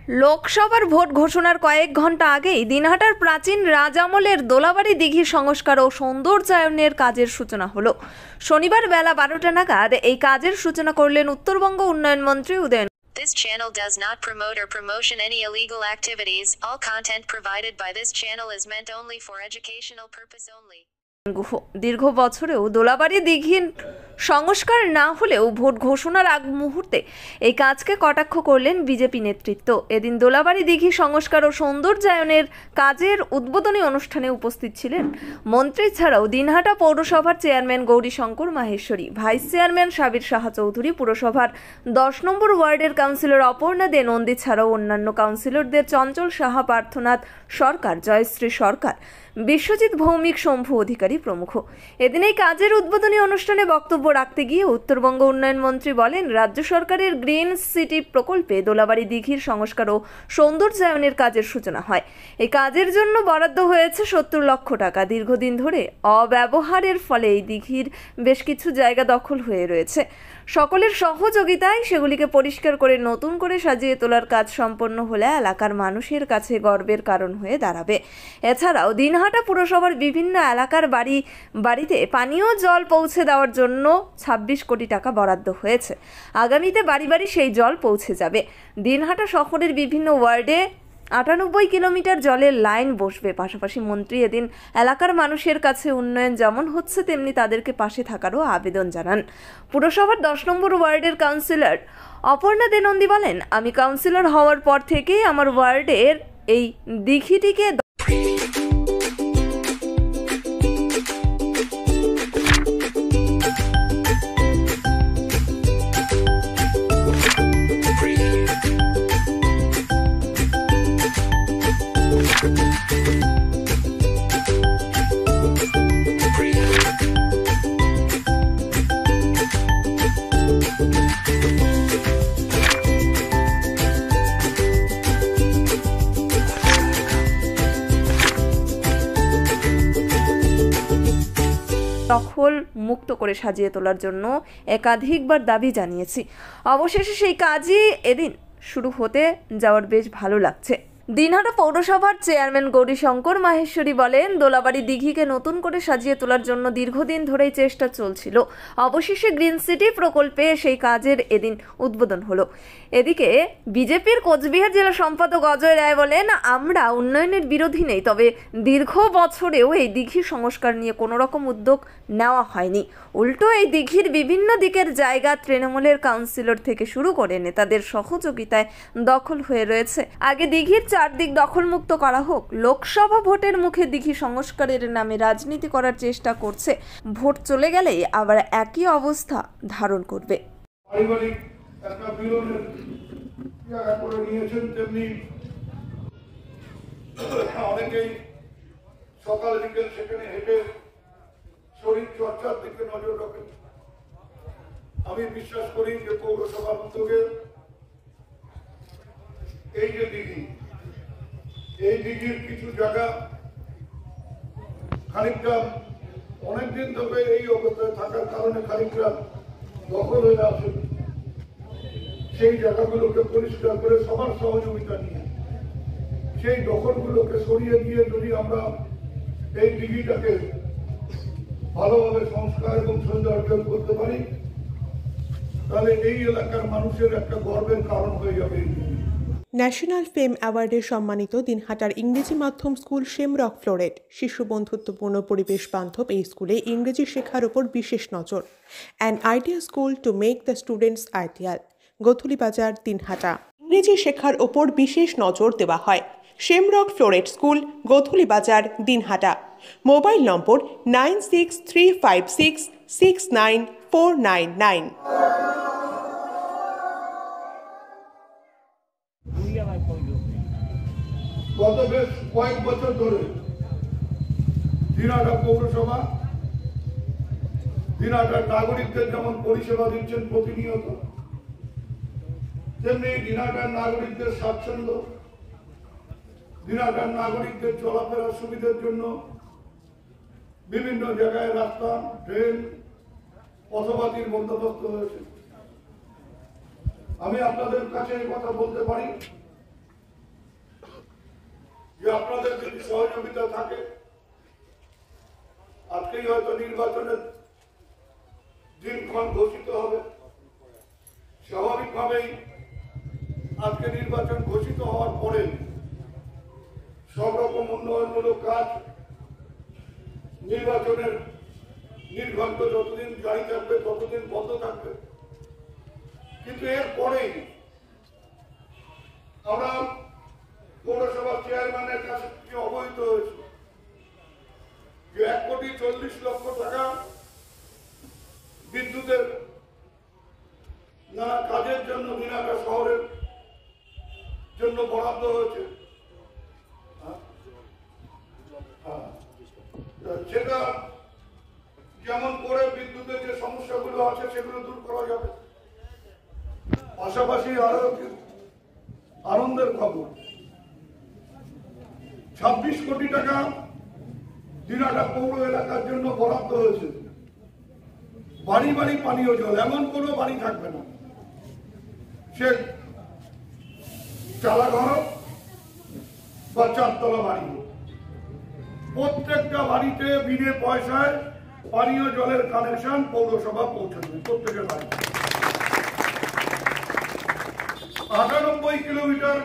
লোকসভার ভোট ঘোষণার কয়েক ঘন্টা আগেই দিনহাটার প্রাচীন রাজামলের দোলাবাড়ি দিঘি সংস্কার ও সৌন্দর্যায়নের কাজের সূচনা হলো। শনিবার বেলা 12টা নাগাদ এই কাজের সূচনা করলেন উত্তরবঙ্গ উন্নয়ন মন্ত্রী Udayan. This channel does not promote or promotion any illegal activities. All content provided by this channel is meant only for educational purpose only. দীর্ঘ বছরেও দোলাবাড়ি দিঘির সংস্কার না হলেও ভোট ঘোষণার আগ মুহূর্তে এই কাজকে কটাক্ষ করলেন বিজেপি নেতৃত্ব। এদিন দোলাবাড়ি দিঘি সংস্কার ও সৌন্দর্যায়নের কাজের উদ্বোধনী অনুষ্ঠানে উপস্থিত ছিলেন মন্ত্রী ছাড়াও দিনহাটা পৌরসভার chairman Gourishankar Maheshwari, vice chairman Sabir Saha Chowdhury, পুরসভার 10 নম্বর ওয়ার্ডের কাউন্সিলর অপর্ণা দে নন্দী ছাড়াও অন্যান্য কাউন্সিলরদের চঞ্চল সাহা, পার্থনাথ সরকার, জয়শ্রী সরকার, বিশ্বজিৎ ভৌমিক, শম্ভু অধিকারী প্রমুখ। এদিন এই কাজের উদ্বোধনী অনুষ্ঠানে বক্তব্য রাখতে গিয়ে উত্তরবঙ্গ উন্নয়ন মন্ত্রী বলেন, রাজ্য সরকারের গ্রিন সিটি প্রকল্পে দোলাবাড়ি দিঘির সংস্কার ও সৌন্দর্যায়নের কাজের সূচনা হয়। এই কাজের জন্য বরাদ্দ হয়েছে 70 লক্ষ টাকা। দীর্ঘদিন ধরে অব্যবহারের ফলে এই দিঘির বেশ কিছু জায়গা দখল হয়ে রয়েছে। সকলের সহযোগিতায় সেগুলিকে পরিষ্কার করে নতুন করে সাজিয়ে তোলার কাজ সম্পন্ন হলে এলাকার মানুষের কাছে গর্বের কারণ হয়ে দাঁড়াবে। এছাড়াও দিনহাটা পুরসভার বিভিন্ন এলাকার বাড়িতে পানীয় জল পৌঁছে দেওয়ার জন্য 26 কোটি টাকা বরাদ্দ হয়েছে। আগামীতে বাড়ি বাড়ি সেই জল পৌঁছে যাবে। দিনহাটা শহরের বিভিন্ন ওয়ার্ডে 98 কিলোমিটার জলের লাইন বসবে। পাশাপাশি মন্ত্রী এদিন এলাকার মানুষের কাছে উন্নয়ন যেমন হচ্ছে তেমনি তাদেরকে পাশে থাকারও আবেদন জানান। পুরসভার 10 নম্বর ওয়ার্ডের কাউন্সিলর অপর্ণা দে নন্দী বলেন, আমি কাউন্সিলর হওয়ার পর থেকেই আমার ওয়ার্ডের এই দিঘিটিকে দখল মুক্ত করে সাজিয়ে তোলার জন্য একাধিকবার দাবি জানিয়েছি। অবশেষে সেই কাজই এদিন শুরু হতে যাওয়ার বেশ ভালো লাগছে। দিনহাটা পৌরসভার চেয়ারম্যান গৌরীশঙ্কর মাহেশ্বরী বলেন, দোলাবাড়ি দিঘিকে নতুন করে সাজিয়ে তোলার জন্য দীর্ঘদিন ধরেই চেষ্টা চলছিল। অবশেষে গ্রিন সিটি প্রকল্পে সেই কাজের এদিন উদ্বোধন হলো। এদিকে বিজেপির কোচবিহার জেলা সম্পাদক অজয় রায় বলেন, আমরা উন্নয়নের বিরোধী নেই, তবে দীর্ঘ বছরেও এই দিঘি সংস্কার নিয়ে কোনো রকম উদ্যোগ নেওয়া হয়নি। উল্টো এই দিঘির বিভিন্ন দিকের জায়গা তৃণমূলের কাউন্সিলর থেকে শুরু করে নেতাদের সহযোগিতায় দখল হয়ে রয়েছে। আগে দিঘির চারদিক দখলমুক্ত করা হোক। লোকসভা ভোটের মুখে দিঘি সংস্কারের নামে রাজনীতি করার চেষ্টা করছে। ভোট চলে গেলেই আবার একই অবস্থা ধারণ করবে। সকাল বিকেল সেখানে হেঁটে শরীর চর্চার দিকে নজর রাখেন। আমি বিশ্বাস করি যে পৌরসভার উদ্যোগে এই যে দিঘি, এই দিঘির কিছু জায়গা খানিকটা অনেকদিন ধরে এই অবস্থায় থাকার কারণে খানিকটা দখল হয়ে আছে। সেই জায়গাগুলোকে পরিষ্কার করে সবার সহযোগিতা নিয়ে সেই দখলগুলোকে সরিয়ে দিয়ে যদি আমরা এই দিঘিটাকে ভালোভাবে সংস্কার এবং সৌন্দর্য করতে পারি, তাহলে এই এলাকার মানুষের একটা গর্বের কারণ হয়ে যাবে। ন্যাশনাল ফেম অ্যাওয়ার্ডে সম্মানিত দিনহাটার ইংরেজি মাধ্যম স্কুল শেমরক ফ্লোরেট শিশু বন্ধুত্বপূর্ণ পরিবেশ বান্ধব এই স্কুলে ইংরেজি শেখার ওপর বিশেষ নজর। An idea school to make the students ideal. Gathulibazar, Dinhata. ইংরেজি শেখার ওপর বিশেষ নজর দেওয়া হয়। Shamrock Floret school, Gathulibazar, Dinhata. Mobile number 9635669499। গত বেশ কয়েক বছর ধরে দিনহাটা পৌরসভা দিনহাটার নাগরিকদের যেমন পরিষেবা দিচ্ছেন প্রতিনিয়ত, তেমনি দিনহাটার নাগরিকদের স্বাচ্ছন্দ্য, দিনহাটার নাগরিকদের চলাফেরার সুবিধার জন্য বিভিন্ন জায়গায় রাস্তা, ট্রেন, পথবাতির বন্দোবস্ত হয়েছে। আমি আপনাদের কাছে এই কথা বলতে পারি যে আপনাদের যদি সহযোগিতা থাকে আজকেই হয়তো নির্বাচনের দিনক্ষণ ঘোষিত হবে। স্বাভাবিকভাবেই আজকে নির্বাচন ঘোষিত হওয়ার পরে সব রকম উন্নয়নমূলক কাজ নির্বাচনের নির্ঘণ্ট যতদিন জারি থাকবে ততদিন বন্ধ থাকবে। কিন্তু এরপরেই আমরা পৌরসভা চেয়ারম্যানের কাছে থেকে অবহিত হয়েছে যে 1,40,00,000 টাকা বিদ্যুতের নানা কাজের জন্য দিনহাটা শহরের জন্য বরাদ্দ হয়েছে। সেটা যেমন করে বিদ্যুতের যে সমস্যাগুলো আছে সেগুলো দূর করা যাবে। পাশাপাশি আরো আনন্দের খবর, 26 কোটি টাকা দিনহাটা পৌর এলাকার জন্য বরাদ্দ হয়েছে। বাড়ি বাড়ি পানীয় জল, এমন কোনো বাড়ি থাকবে না সে চালাঘর বা চারতলা বাড়ি, প্রত্যেকটা বাড়িতে বিনে পয়সায় পানীয় জলের কানেকশন পৌরসভা পৌঁছে দেবে। প্রত্যেকের বাড়ি 98 কিলোমিটার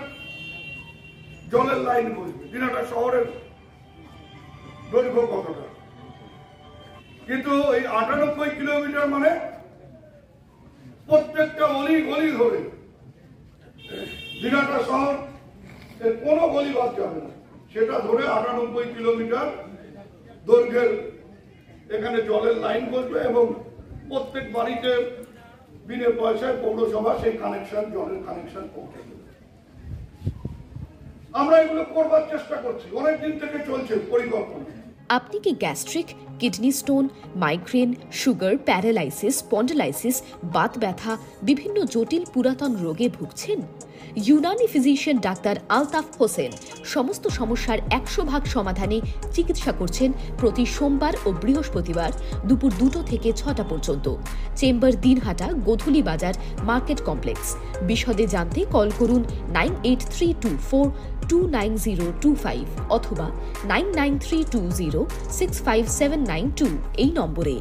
জলের লাইন বসবে। দিনহাটা শহরের দৈর্ঘ্য কতটা, কিন্তু এই 98 কিলোমিটার মানে প্রত্যেকটা অলি গলি ধরে দিনহাটা শহর কোনো গলি বাদ যাবে না, সেটা ধরে 98 কিলোমিটার দৈর্ঘ্যের এখানে জলের লাইন বসবে এবং প্রত্যেক বাড়িতে বিনে পয়সায় পৌরসভা সেই কানেকশন, জলের কানেকশন পৌঁছে দেবে। আমরা এগুলো করবার চেষ্টা করছি, অনেকদিন থেকে চলছে পরিকল্পনা। আপনি কি gastric, kidney stone, migraine, sugar, paralysis, spondylosis, Baat ব্যথা, বিভিন্ন জটিল পুরাতন রোগে ভুগছেন? ইউনানি ফিজিশিয়ান ডাক্তার আলতাফ হোসেন সমস্ত সমস্যার 100% সমাধানে চিকিৎসা করছেন প্রতি সোমবার ও বৃহস্পতিবার দুপুর 2টা থেকে 6টা পর্যন্ত। চেম্বার দিনহাটা, গোধূলি বাজার, মার্কেট কমপ্লেক্স। বিশদে জানতে কল করুন 9832429025 অথবা 9932065792 এই নম্বরে।